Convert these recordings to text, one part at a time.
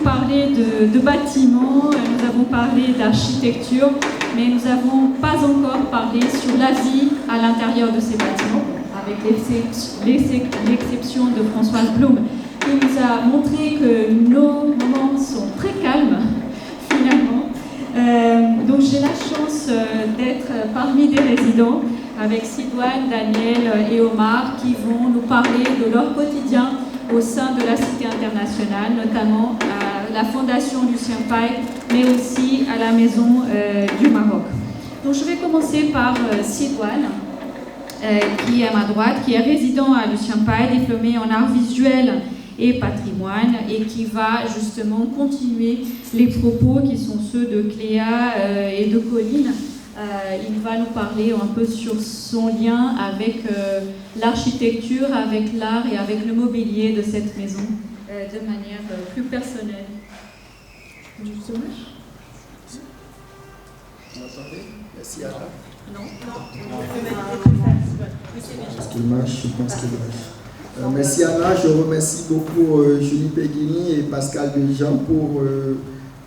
parlé de bâtiments, nous avons parlé d'architecture, mais nous n'avons pas encore parlé sur la vie à l'intérieur de ces bâtiments, avec l'exception de Françoise Blum, qui nous a montré que nos moments sont très calmes, finalement. Donc j'ai la chance d'être parmi des résidents avec Sidoine, Daniel et Omar qui vont nous parler de leur quotidien au sein de la Cité internationale, notamment à la Fondation Lucien Paye, mais aussi à la Maison du Maroc. Donc je vais commencer par Sidoine, qui est à ma droite, qui est résident à Lucien Paye, diplômé en art visuel et patrimoine, et qui va justement continuer les propos qui sont ceux de Cléa et de Colline. Il va nous parler un peu sur son lien avec l'architecture, avec l'art et avec le mobilier de cette maison de manière plus personnelle. Vous m'entendez? Merci Anna. Non. Est-ce qu'il marche? Je pense qu'il marche. Merci Anna, je remercie beaucoup Julie Peghini et Pascal Dejean pour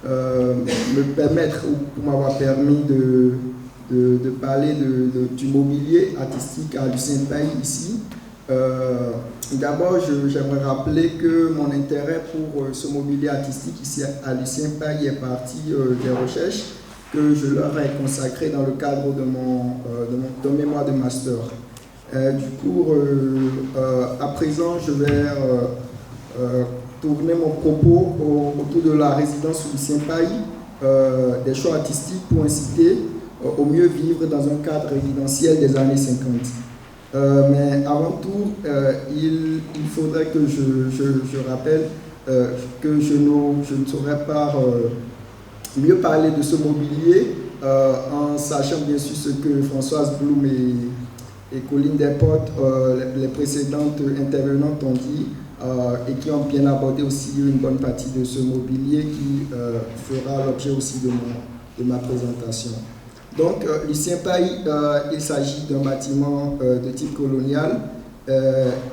me permettre ou pour m'avoir permis de parler du mobilier artistique à Lucien Paye ici. D'abord, j'aimerais rappeler que mon intérêt pour ce mobilier artistique ici à Lucien Paye est parti des recherches que je leur ai consacrées dans le cadre de mon mémoire de master. Du coup, à présent, je vais tourner mon propos autour de la résidence Lucien Paye, des choix artistiques pour inciter au mieux vivre dans un cadre résidentiel des années 50. Mais avant tout, il faudrait que je rappelle que je ne saurais pas mieux parler de ce mobilier en sachant bien sûr ce que Françoise Blum et Colline Desportes, les précédentes intervenantes, ont dit et qui ont bien abordé aussi une bonne partie de ce mobilier qui fera l'objet aussi de ma présentation. Donc, Lucien Paye, il s'agit d'un bâtiment de type colonial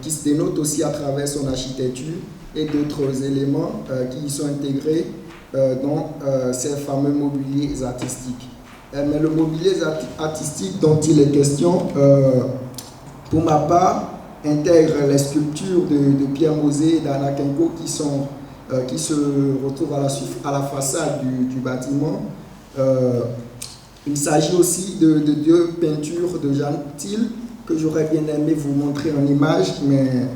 qui se dénote aussi à travers son architecture et d'autres éléments qui y sont intégrés dans ces fameux mobiliers artistiques. Mais le mobilier artistique dont il est question, pour ma part, intègre les sculptures de Pierre Mosé et d'Anna Kenko qui se retrouvent à la façade du bâtiment. Il s'agit aussi de deux peintures de Jeanne Thiel que j'aurais bien aimé vous montrer en image, mais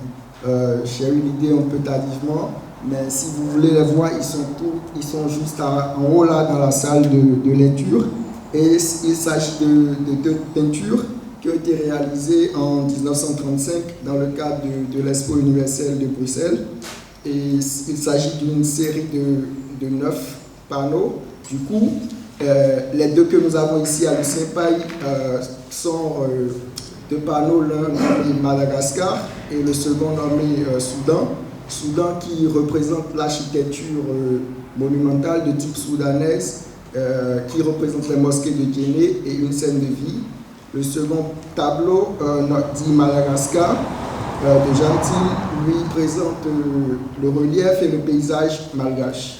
j'ai eu l'idée un peu tardivement. Mais si vous voulez les voir, ils sont juste en haut là dans la salle de lecture. Et il s'agit de deux peintures qui ont été réalisées en 1935 dans le cadre de l'Expo universelle de Bruxelles. Et il s'agit d'une série de 9 panneaux. Du coup, les deux que nous avons ici à Lucien Paye sont deux panneaux, l'un nommé Madagascar et le second nommé Soudan. Soudan qui représente l'architecture monumentale de type soudanaise, qui représente les mosquées de Guinée et une scène de vie. Le second tableau, dit Madagascar, de Jeanne Thiel, lui présente le relief et le paysage malgache.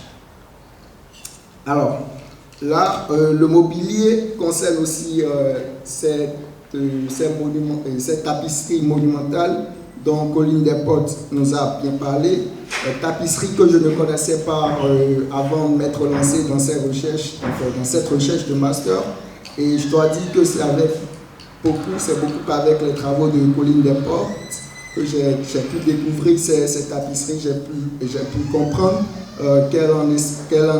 Alors, là, le mobilier concerne aussi cette tapisserie monumentale dont Colline Desportes nous a bien parlé. Tapisserie que je ne connaissais pas avant de m'être lancé dans cette recherche de master. Et je dois dire que c'est beaucoup avec les travaux de Colline Desportes que j'ai pu découvrir ces tapisseries, j'ai pu comprendre quelle en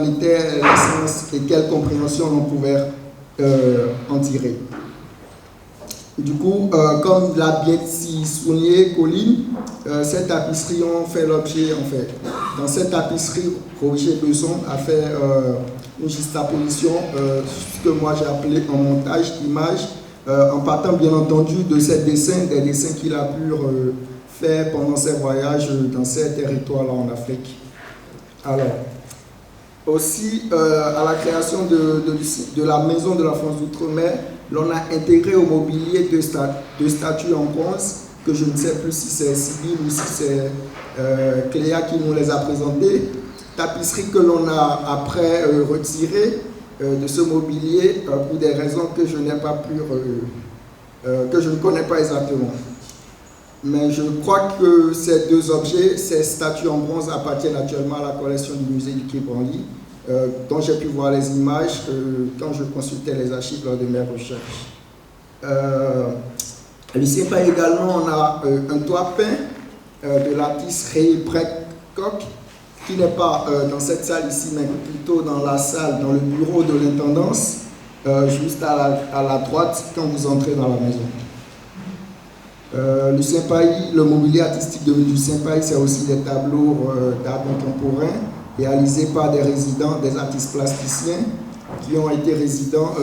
était l'essence et quelle compréhension on pouvait en tirer. Du coup, comme l'a bien souligné Colline, cette tapisserie ont fait l'objet, dans cette tapisserie, Roger Besson a fait une juxtaposition, ce que moi j'ai appelé un montage d'images, en partant bien entendu de ces dessins, des dessins qu'il a pu faire pendant ses voyages dans ces territoires-là en Afrique. Alors, aussi, à la création de la Maison de la France d'Outre-mer, l'on a intégré au mobilier deux statues en bronze, que je ne sais plus si c'est Sybille ou si c'est Cléa qui nous les a présentées. tapisseries que l'on a après retirées de ce mobilier pour des raisons que je n'ai pas pu, que je ne connais pas exactement. Mais je crois que ces deux objets, ces statues en bronze, appartiennent actuellement à la collection du musée du Quai Branly, dont j'ai pu voir les images quand je consultais les archives lors de mes recherches. Lucien Paille également, on a un toit peint de l'artiste Ray Precoq, qui n'est pas dans cette salle ici, mais plutôt dans la salle, dans le bureau de l'intendance, juste à la droite quand vous entrez dans la maison. Lucien Paille, le mobilier artistique de Lucien Paille, c'est aussi des tableaux d'art contemporain réalisés par des résidents, des artistes plasticiens qui ont été résidents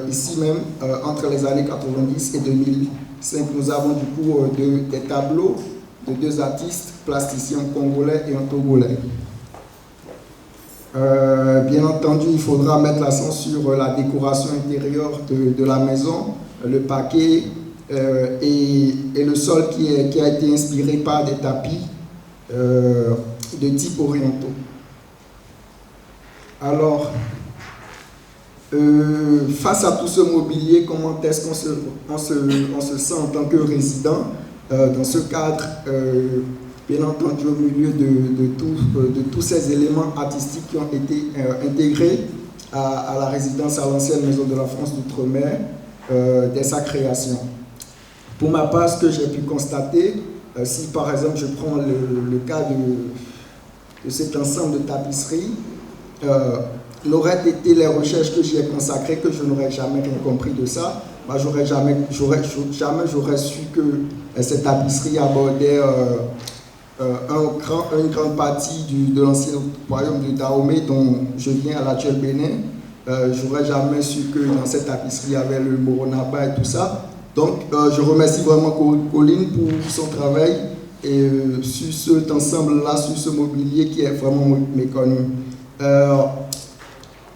ici même entre les années 90 et 2005. Nous avons du coup des tableaux de deux artistes plasticiens congolais et un togolais. Bien entendu, il faudra mettre l'accent sur la décoration intérieure de la maison, le parquet et le sol qui a été inspiré par des tapis de type orientaux. Alors, face à tout ce mobilier, comment est-ce qu'on se sent en tant que résident dans ce cadre, bien entendu au milieu de tous ces éléments artistiques qui ont été intégrés à la résidence à l'ancienne Maison de la France d'Outre-mer dès sa création. Pour ma part, ce que j'ai pu constater, si par exemple je prends le cas de cet ensemble de tapisseries, n'auraient été les recherches que j'y ai consacrées, que je n'aurais jamais rien compris de ça, moi jamais j'aurais su que cette tapisserie abordait une grande partie de l'ancien royaume de Dahomey dont je viens à l'actuel Bénin. J'aurais jamais su que dans cette tapisserie il y avait le Moronaba et tout ça. Donc je remercie vraiment Colline pour son travail et sur cet ensemble-là, sur ce mobilier qui est vraiment méconnu.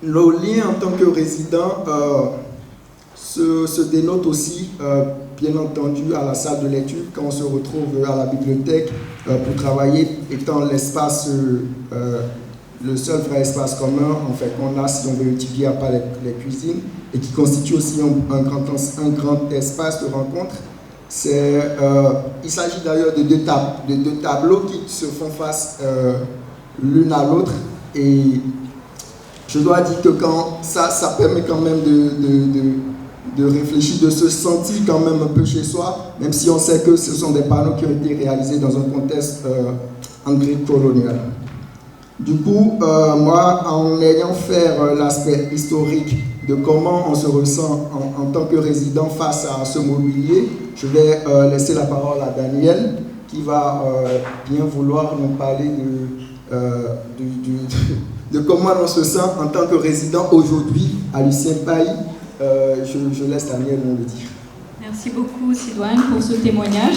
Le lien en tant que résident se dénote aussi, bien entendu, à la salle de lecture, quand on se retrouve à la bibliothèque pour travailler, étant l'espace, le seul vrai espace commun en fait, qu'on a si on veut étudier à part les cuisines, et qui constitue aussi un grand espace de rencontre. Il s'agit d'ailleurs de deux tableaux qui se font face l'une à l'autre, et je dois dire que quand ça permet quand même de réfléchir, de se sentir quand même un peu chez soi, même si on sait que ce sont des panneaux qui ont été réalisés dans un contexte anglo-colonial. Du coup, moi, en ayant fait l'aspect historique de comment on se ressent en tant que résident face à ce mobilier, je vais laisser la parole à Daniel, qui va bien vouloir nous parler de comment on se sent en tant que résident aujourd'hui à Lucien Paille. Je laisse Daniel nous le dire. Merci beaucoup Sidoine pour ce témoignage.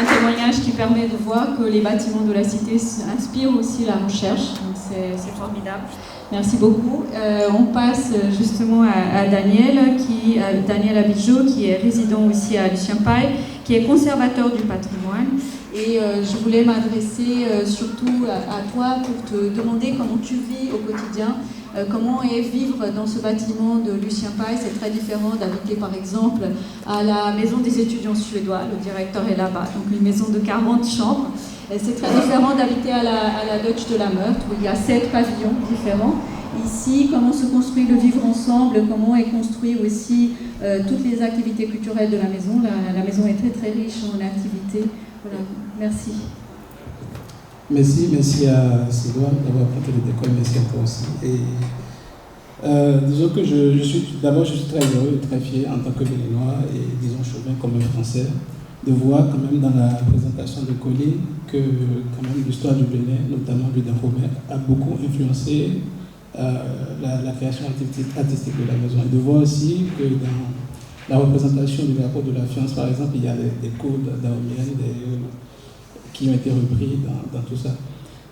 Un témoignage qui permet de voir que les bâtiments de la cité inspirent aussi la recherche, donc c'est formidable. Merci beaucoup. On passe justement à Daniel, Daniel Abidjo, qui est résident aussi à Lucien Paille, qui est conservateur du patrimoine. Et je voulais m'adresser surtout à toi pour te demander comment tu vis au quotidien, comment est vivre dans ce bâtiment de Lucien Paille. C'est très différent d'habiter par exemple à la maison des étudiants suédois, le directeur est là-bas, donc une maison de 40 chambres. C'est très différent d'habiter à la Deutsche de la Meurthe, où il y a 7 pavillons différents. Ici, comment se construit le vivre ensemble, comment est construit aussi toutes les activités culturelles de la maison. La maison est très très riche en activités. Voilà, merci. Merci à Sidoine d'avoir apporté le décor, merci à toi aussi. Et disons que je suis très heureux et très fier en tant que Béninois et disons chauvin comme un Français de voir quand même dans la présentation de Colline que quand même l'histoire du Bénin, notamment du Dahomey, a beaucoup influencé la création artistique de la maison. Et de voir aussi que dans la représentation du drapeau de la fiance, par exemple, il y a des codes dahoméennes qui ont été repris dans tout ça.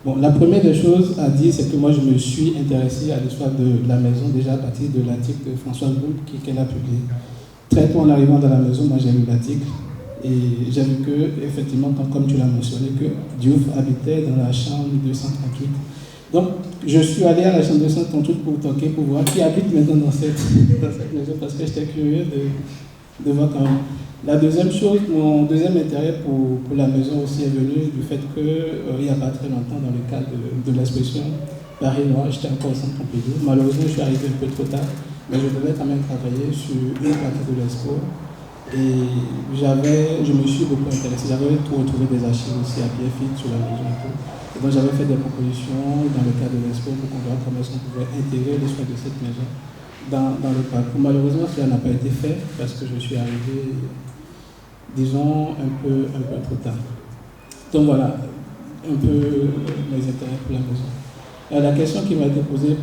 Bon, la première des choses à dire, c'est que moi je me suis intéressé à l'histoire de la maison déjà à partir de l'article de Françoise Boule qu'elle a publié. Très tôt en arrivant dans la maison, moi j'ai lu l'article et j'ai vu que, effectivement, comme tu l'as mentionné, que Diouf habitait dans la chambre 238. Donc, je suis allé à la chambre 238 pour toquer, pour voir qui habite maintenant dans cette maison, parce que j'étais curieux de voir quand même. La deuxième chose, mon deuxième intérêt pour la maison aussi est venu du fait qu'il n'y a pas très longtemps, dans le cadre de l'expression Paris Noir, j'étais encore au centre Pompidou. Malheureusement, je suis arrivé un peu trop tard, mais je devais quand même travailler sur une partie de l'expo. Et je me suis beaucoup intéressé. J'avais retrouvé des archives aussi à Pierrefitte sur la maison et tout. Et donc j'avais fait des propositions dans le cadre de l'expo pour qu'on voit comment est-ce qu'on pouvait intégrer l'histoire de cette maison dans le parcours. Malheureusement, cela n'a pas été fait parce que je suis arrivé, disons, un peu trop tard. Donc voilà, un peu mes intérêts pour la maison. La question qui m'a été posée,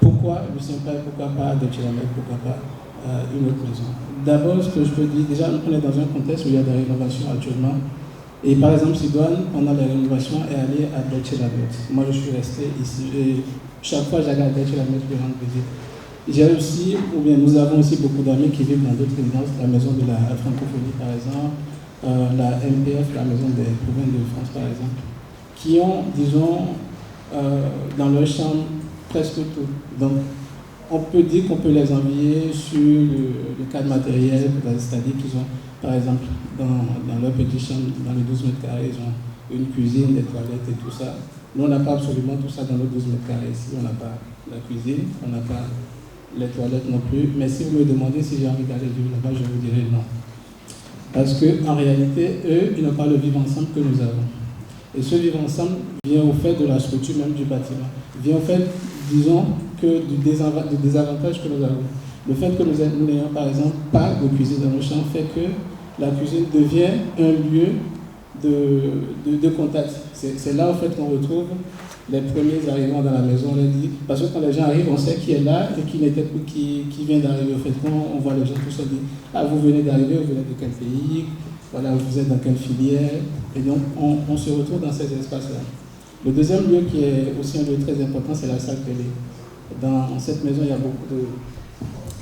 pourquoi Lucien Paye, pourquoi pas Delchelamet, pourquoi pas une autre maison? D'abord, ce que je peux dire, déjà, on est dans un contexte où il y a des rénovations actuellement. Et par exemple, Sidoine, pendant les rénovations, est allé à Delchelamet. Moi, je suis resté ici. Et chaque fois, j'allais à Delchelamet pour rendre visite. J'ai aussi, ou bien nous avons aussi beaucoup d'amis qui vivent dans d'autres résidences, la maison de la francophonie, par exemple, la MPF, la maison des provinces de France, par exemple, qui ont, disons, dans leur chambre presque tout. Donc, on peut dire qu'on peut les envier sur le cadre matériel, c'est-à-dire qu'ils ont, par exemple, dans leur petite chambre, dans les 12 mètres carrés, ils ont une cuisine, des toilettes et tout ça. Nous, on n'a pas absolument tout ça dans nos 12 mètres carrés. Ici, on n'a pas la cuisine, on n'a pas les toilettes non plus. Mais si vous me demandez si j'ai envie d'aller vivre là-bas, je vous dirai non. Parce qu'en réalité, eux, ils n'ont pas le vivre ensemble que nous avons. Et ce vivre ensemble vient au fait de la structure même du bâtiment. Vient au fait, disons, que du désavantage que nous avons. Le fait que nous n'ayons par exemple pas de cuisine dans nos chambres fait que la cuisine devient un lieu de contact. C'est là en fait qu'on retrouve les premiers arrivants dans la maison, on les dit, parce que quand les gens arrivent, on sait qui est là et qui vient d'arriver. En fait, quand on voit les gens tous se dire, ah, vous venez d'arriver, vous venez de quel pays, voilà, vous êtes dans quelle filière, et donc on se retrouve dans ces espaces-là. Le deuxième lieu qui est aussi un lieu très important, c'est la salle télé. Dans cette maison, il y a beaucoup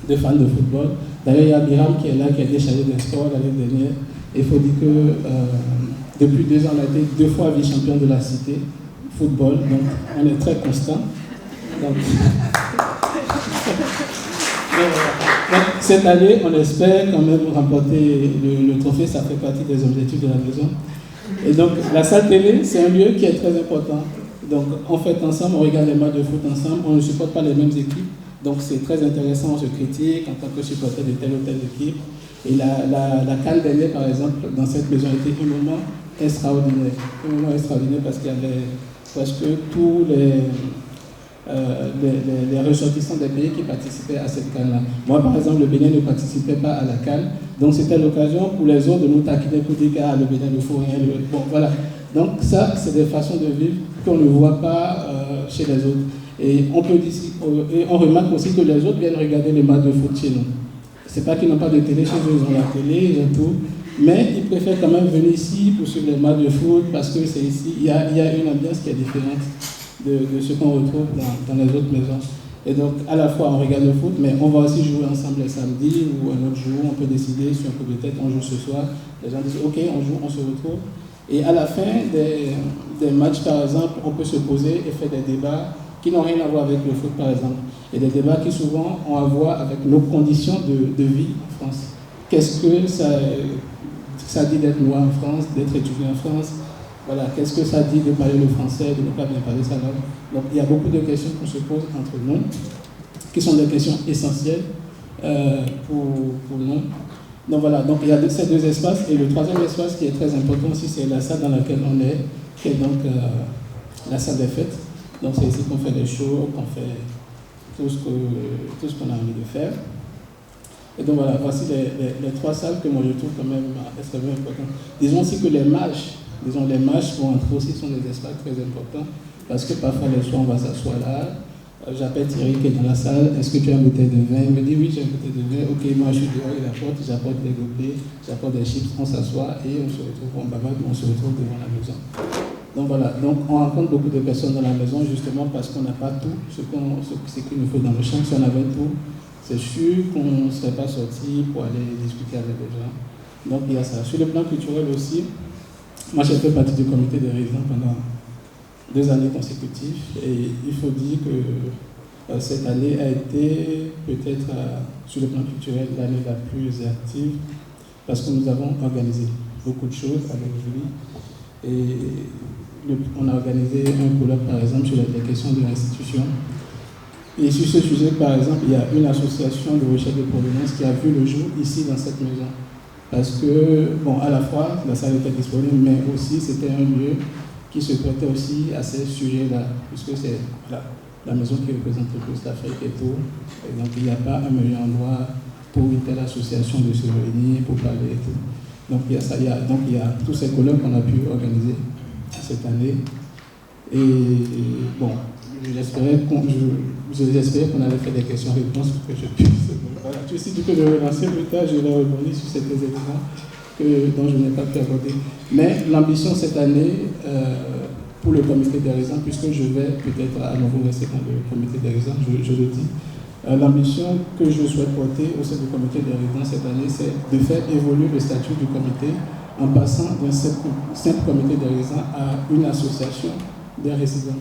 de fans de football. D'ailleurs, il y a Biram qui est là, qui a été chargé d'un sport l'année dernière. Il faut dire que depuis 2 ans, on a été 2 fois vice-champion de la cité football, donc on est très constant. Donc, cette année, on espère quand même remporter le trophée, ça fait partie des objectifs de la maison. Et donc, la salle télé, c'est un lieu qui est très important. Donc, on fait ensemble, on regarde les matchs de foot ensemble, on ne supporte pas les mêmes équipes. Donc, c'est très intéressant, on se critique en tant que supporter de telle ou telle équipe. Et la CAN dernière, par exemple, dans cette maison, a été un moment extraordinaire. Un moment extraordinaire parce qu'il y avait presque tous les ressortissants des pays qui participaient à cette CAN-là. Moi, par exemple, le Bénin ne participait pas à la CAN. Donc, c'était l'occasion pour les autres de nous taquiner pour dire que le Bénin ne faut rien. Bon, voilà. Donc, ça, c'est des façons de vivre qu'on ne voit pas chez les autres. Et on remarque aussi que les autres viennent regarder les matchs de foot chez nous. C'est pas qu'ils n'ont pas de télé chez eux, ils ont la télé, ils ont tout. Mais ils préfèrent quand même venir ici pour suivre les matchs de foot parce que c'est ici, il y a une ambiance qui est différente de ce qu'on retrouve dans les autres maisons. Et donc, à la fois, on regarde le foot, mais on va aussi jouer ensemble les samedis ou un autre jour. On peut décider sur un coup de tête, on joue ce soir. Les gens disent, OK, on joue, on se retrouve. Et à la fin des matchs, par exemple, on peut se poser et faire des débats qui n'ont rien à voir avec le foot, par exemple. Et des débats qui souvent ont à voir avec nos conditions de vie en France. Qu'est-ce que ça dit d'être noir en France, d'être étudiant en France? Voilà, qu'est-ce que ça dit de parler le français, de ne pas bien parler sa langue? Donc il y a beaucoup de questions qu'on se pose entre nous, qui sont des questions essentielles pour nous. Donc voilà, donc il y a ces 2 espaces, et le troisième espace qui est très important aussi, c'est la salle dans laquelle on est, qui est donc la salle des fêtes. Donc c'est ici qu'on fait des shows, qu'on fait tout ce qu'on a envie de faire. Et donc voilà, voici les 3 salles que moi je trouve quand même extrêmement importantes. Disons aussi que les matchs pour entrer aussi sont des espaces très importants, parce que parfois les soirs on va s'asseoir là, j'appelle Thierry qui est dans la salle, est-ce que tu as une bouteille de vin? Il me dit oui, j'ai une bouteille de vin, ok, moi je suis dehors, il apporte, j'apporte des gobelets, j'apporte des chips, on s'assoit et on se retrouve, on bavarde, on se retrouve devant la maison. Donc voilà, donc on rencontre beaucoup de personnes dans la maison justement parce qu'on n'a pas tout ce qu'il nous faut dans le champ. Si on avait tout, c'est sûr qu'on ne serait pas sorti pour aller discuter avec les gens. Donc il y a ça. Sur le plan culturel aussi, moi j'ai fait partie du comité des résidents pendant 2 années consécutives et il faut dire que cette année a été peut-être sur le plan culturel l'année la plus active parce que nous avons organisé beaucoup de choses avec Julie et on a organisé un colloque par exemple sur les questions de restitution. Et sur ce sujet, par exemple, il y a une association de recherche de provenance qui a vu le jour ici dans cette maison. Parce que, bon, à la fois, la salle était disponible, mais aussi c'était un lieu qui se prêtait aussi à ces sujets-là, puisque c'est la maison qui représente le plus l'Afrique et tout. Et donc, il n'y a pas un meilleur endroit pour une telle association de se réunir, pour parler et tout. Donc, il y a ça. Donc, il y a tous ces colloques qu'on a pu organiser cette année. Et bon, j'espérais qu'on allait faire des questions-réponses pour que je puisse. Voilà, si tu peux me relancer plus tard, je vais rebondir sur ces 2 éléments dont je n'ai pas pu aborder. Mais l'ambition cette année, pour le comité des résidents, puisque je vais peut-être à nouveau rester dans le comité des résidents, je le dis, l'ambition que je souhaite porter au sein du comité des résidents cette année, c'est de faire évoluer le statut du comité en passant d'un simple comité des résidents à une association des résidents.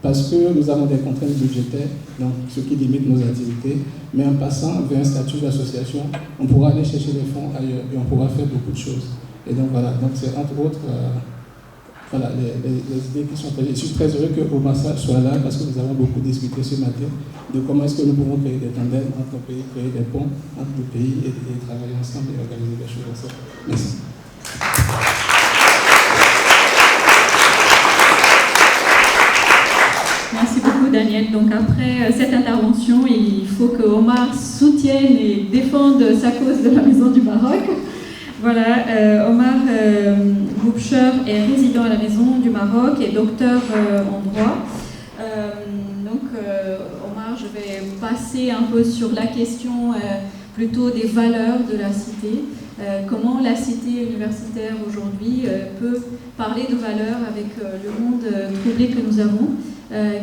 Parce que nous avons des contraintes budgétaires, donc ce qui limite nos activités, mais en passant vers un statut d'association, on pourra aller chercher les fonds ailleurs et on pourra faire beaucoup de choses. Et donc voilà, donc c'est entre autres voilà, les idées qui sont présentes. Je suis très heureux que Omassa soit là parce que nous avons beaucoup discuté ce matin de comment est-ce que nous pouvons créer des tandems entre nos pays, créer des ponts entre nos pays et travailler ensemble et organiser des choses ensemble. Merci. Merci beaucoup Daniel. Donc après cette intervention, il faut que Omar soutienne et défende sa cause de la Maison du Maroc. Voilà, Omar Boubcher est résident à la Maison du Maroc et docteur en droit. Omar, je vais passer un peu sur la question plutôt des valeurs de la cité. Comment la cité universitaire aujourd'hui peut parler de valeurs avec le monde troublé que nous avons.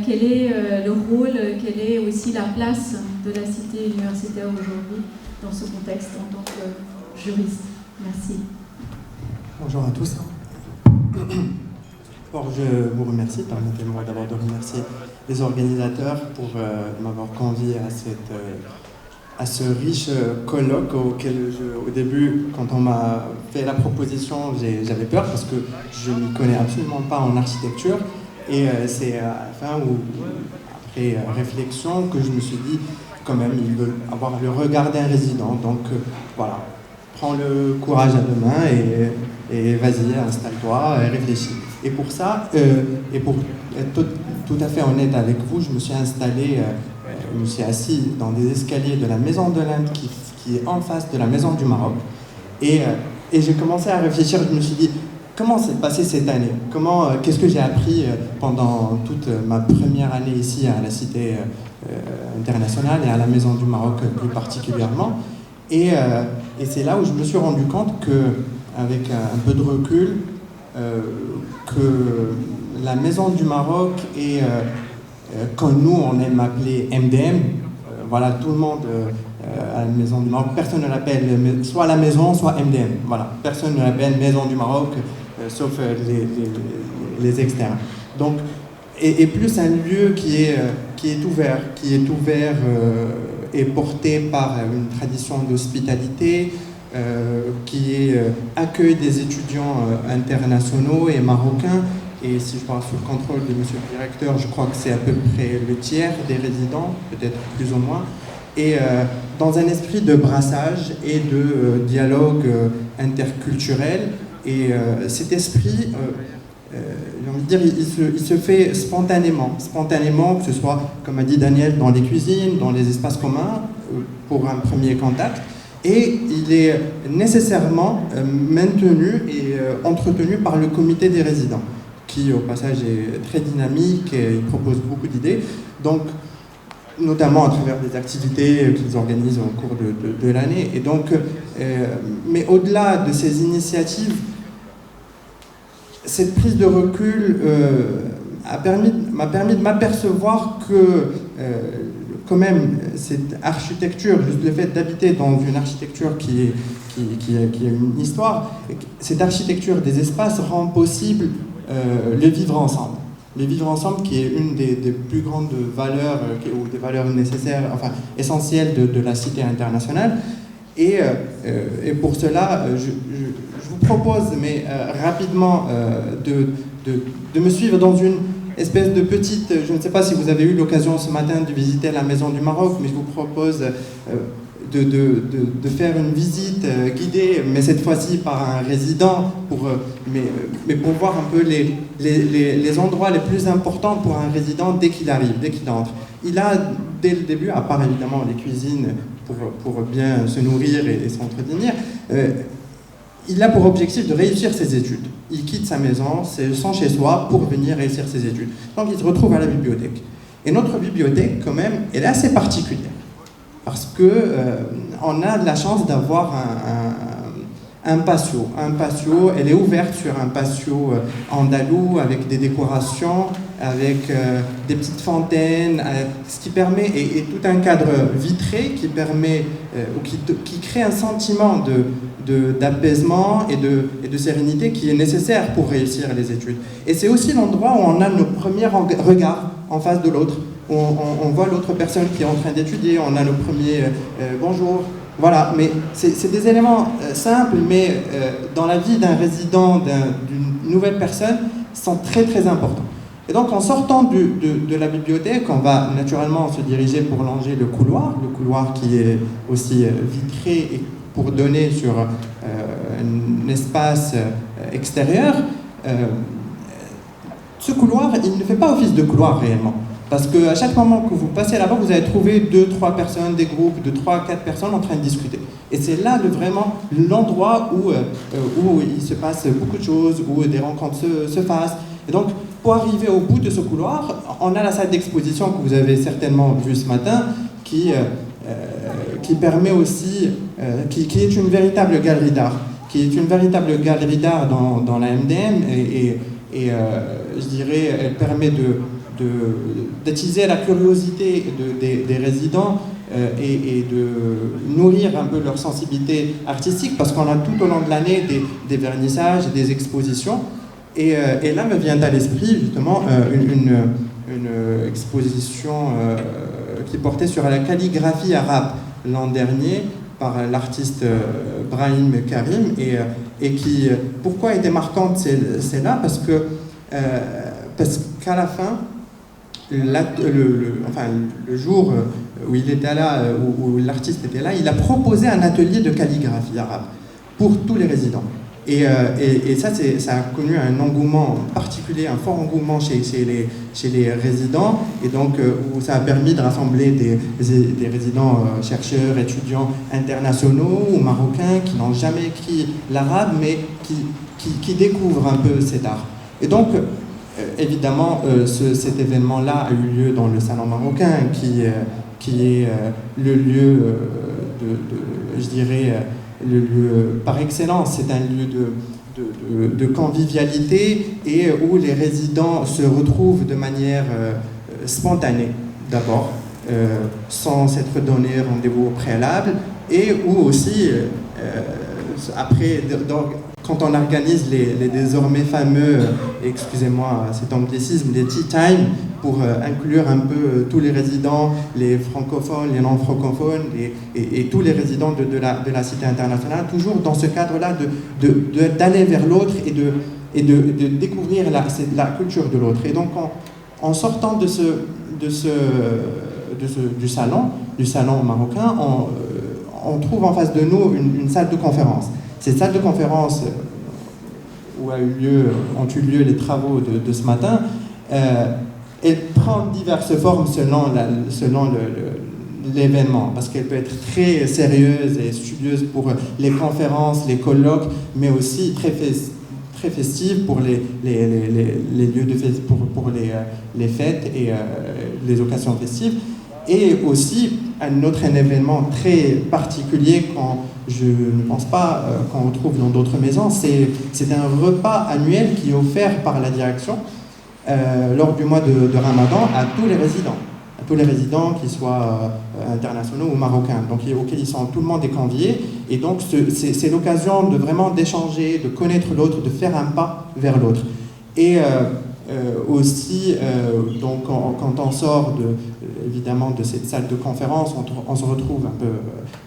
Quel est le rôle, quelle est aussi la place de la cité universitaire aujourd'hui dans ce contexte en tant que juriste. Merci. Bonjour à tous. Alors, je vous remercie, permettez-moi d'abord de remercier les organisateurs pour m'avoir convié à ce riche colloque auquel au début, quand on m'a fait la proposition, j'avais peur parce que je ne m'y connais absolument pas en architecture. Et c'est à la fin, après réflexion, que je me suis dit, quand même, ils veulent avoir le regard d'un résident. Donc voilà, prends le courage à deux mains et vas-y, installe-toi, réfléchis. Et pour ça, et pour être tout à fait honnête avec vous, je me suis installé, je me suis assis dans des escaliers de la Maison de l'Inde qui est en face de la Maison du Maroc. Et j'ai commencé à réfléchir, je me suis dit, comment s'est passée cette année? Qu'est-ce que j'ai appris pendant toute ma première année ici à la Cité internationale et à la Maison du Maroc plus particulièrement? Et c'est là où je me suis rendu compte qu'avec un peu de recul, que la Maison du Maroc est, quand nous on aime appeler MDM, voilà, tout le monde à la Maison du Maroc, personne ne l'appelle soit la maison, soit MDM. Voilà, personne ne l'appelle Maison du Maroc, sauf les externes. Donc, et plus un lieu qui est ouvert et porté par une tradition d'hospitalité, qui accueille des étudiants internationaux et marocains. Et si je parle sous le contrôle de monsieur le directeur, je crois que c'est à peu près le tiers des résidents, peut-être plus ou moins. Et dans un esprit de brassage et de dialogue interculturel. Et cet esprit, j'ai envie de dire, il se fait spontanément, que ce soit, comme a dit Daniel, dans les cuisines, dans les espaces communs, pour un premier contact. Et il est nécessairement maintenu et entretenu par le comité des résidents, qui au passage est très dynamique et il propose beaucoup d'idées. Donc, notamment à travers des activités qu'ils organisent au cours de l'année. Et donc, mais au-delà de ces initiatives, cette prise de recul m'a permis de m'apercevoir que quand même, cette architecture, juste le fait d'habiter dans une architecture qui a une histoire, cette architecture des espaces rend possible le vivre ensemble. Le vivre ensemble qui est une des plus grandes valeurs, ou des valeurs nécessaires, enfin essentielles de la cité internationale. Et pour cela, je vous propose, mais rapidement, de me suivre dans une espèce de petite... Je ne sais pas si vous avez eu l'occasion ce matin de visiter la Maison du Maroc, mais je vous propose de faire une visite guidée, mais cette fois-ci par un résident, mais pour voir un peu les endroits les plus importants pour un résident dès qu'il arrive, dès qu'il entre. Il a, dès le début, à part évidemment les cuisines pour bien se nourrir et s'entretenir, il a pour objectif de réussir ses études. Il quitte sa maison, son chez-soi, pour venir réussir ses études. Donc il se retrouve à la bibliothèque. Et notre bibliothèque, quand même, elle est assez particulière. Parce qu'on a de la chance d'avoir un patio. Un patio, elle est ouverte sur un patio andalou avec des décorations, avec des petites fontaines, ce qui permet, et tout un cadre vitré qui permet, qui crée un sentiment d'apaisement et de sérénité qui est nécessaire pour réussir les études. Et c'est aussi l'endroit où on a nos premiers regards en face de l'autre. On voit l'autre personne qui est en train d'étudier, on a nos premiers bonjour. Voilà, mais c'est des éléments simples, mais dans la vie d'un résident, d'une nouvelle personne, sont très très importants. Et donc en sortant de la bibliothèque, on va naturellement se diriger pour longer le couloir qui est aussi vitré et pour donner sur un espace extérieur. Ce couloir, il ne fait pas office de couloir réellement. Parce qu'à chaque moment que vous passez là-bas, vous allez trouver 2-3 personnes, des groupes de 3-4 personnes en train de discuter. Et c'est là vraiment l'endroit où il se passe beaucoup de choses, où des rencontres se fassent. Et donc, pour arriver au bout de ce couloir, on a la salle d'exposition que vous avez certainement vue ce matin, qui permet aussi, qui est une véritable galerie d'art. Qui est une véritable galerie d'art dans la MDM. Et je dirais, elle permet d'attiser la curiosité des résidents et de nourrir un peu leur sensibilité artistique, parce qu'on a tout au long de l'année des vernissages, des expositions. Et là me vient à l'esprit justement une exposition qui portait sur la calligraphie arabe l'an dernier par l'artiste Brahim Karim, et qui, pourquoi était marquante celle-là, parce qu'à la fin, le jour où il était là, où l'artiste était là, il a proposé un atelier de calligraphie arabe pour tous les résidents. Et ça a connu un engouement particulier, un fort engouement chez les résidents, et donc où ça a permis de rassembler des résidents chercheurs, étudiants internationaux ou marocains qui n'ont jamais écrit l'arabe, mais qui découvrent un peu cet art. Et donc, évidemment, cet événement-là a eu lieu dans le Salon marocain, qui est le lieu je dirais, le lieu par excellence. C'est un lieu de convivialité et où les résidents se retrouvent de manière spontanée, d'abord, sans s'être donné rendez-vous au préalable, et où aussi, après, quand on organise les désormais fameux, excusez-moi cet anglicisme, les tea time, pour inclure un peu tous les résidents, les francophones, les non-francophones, et tous les résidents de la cité internationale, toujours dans ce cadre-là d'aller vers l'autre et de découvrir la culture de l'autre. Et donc en sortant du salon marocain, on trouve en face de nous une salle de conférence. Cette salle de conférence où ont eu lieu les travaux de ce matin, elle prend diverses formes selon l'événement, parce qu'elle peut être très sérieuse et studieuse pour les conférences, les colloques, mais aussi très festive pour les lieux de fête, pour les fêtes et les occasions festives. Et aussi un événement très particulier je ne pense pas qu'on retrouve dans d'autres maisons, c'est un repas annuel qui est offert par la direction lors du mois de Ramadan à tous les résidents. tous les résidents, qu'ils soient internationaux ou marocains, donc auxquels ils sont tout le monde est convié. Et donc c'est l'occasion de vraiment d'échanger, de connaître l'autre, de faire un pas vers l'autre. Et aussi, donc quand on sort évidemment de cette salle de conférence, on se retrouve un peu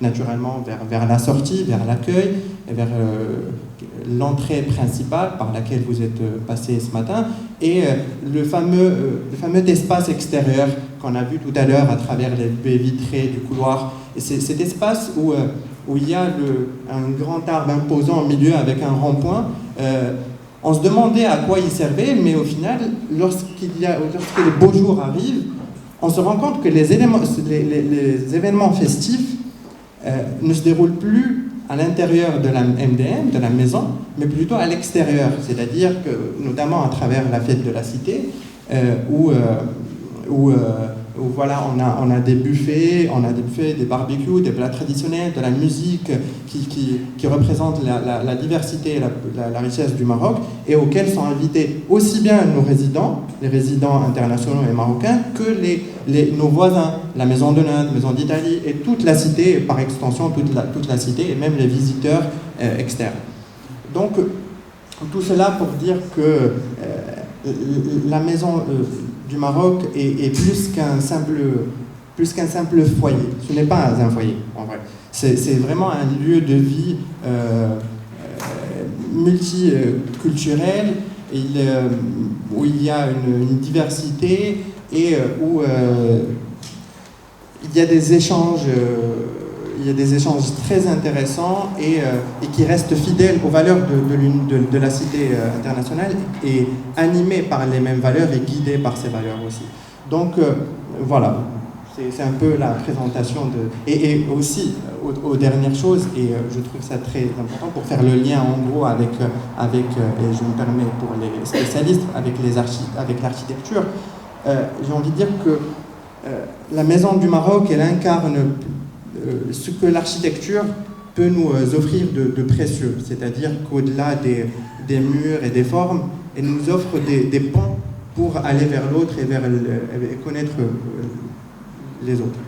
naturellement vers la sortie, vers l'accueil, vers l'entrée principale par laquelle vous êtes passé ce matin, et le fameux espace extérieur qu'on a vu tout à l'heure à travers les baies vitrées du couloir. Et c'est cet espace où il y a un grand arbre imposant au milieu avec un rond-point. On se demandait à quoi il servait, mais au final, lorsque les beaux jours arrivent, on se rend compte que les événements festifs ne se déroulent plus à l'intérieur de la MDM, de la maison, mais plutôt à l'extérieur. C'est-à-dire que, notamment à travers la fête de la cité, où voilà, on a des buffets, des barbecues, des plats traditionnels, de la musique qui représente la diversité et la richesse du Maroc, et auxquels sont invités aussi bien nos résidents, les résidents internationaux et marocains, que nos voisins, la Maison de l'Inde, la Maison d'Italie, et toute la cité, et par extension toute la cité, et même les visiteurs externes. Donc, tout cela pour dire que la Maison du Maroc est plus qu'un simple foyer. Ce n'est pas un foyer, en vrai. C'est vraiment un lieu de vie multiculturel, où il y a une diversité et où il y a des échanges très intéressants et qui restent fidèles aux valeurs de la cité internationale et animés par les mêmes valeurs et guidés par ces valeurs aussi. Donc voilà, c'est un peu la présentation et aussi aux dernières choses, et je trouve ça très important pour faire le lien en gros avec et je me permets pour les spécialistes, avec l'architecture. J'ai envie de dire que la Maison du Maroc, elle incarne ce que l'architecture peut nous offrir de précieux, c'est-à-dire qu'au-delà des murs et des formes, elle nous offre des ponts pour aller vers l'autre et connaître les autres.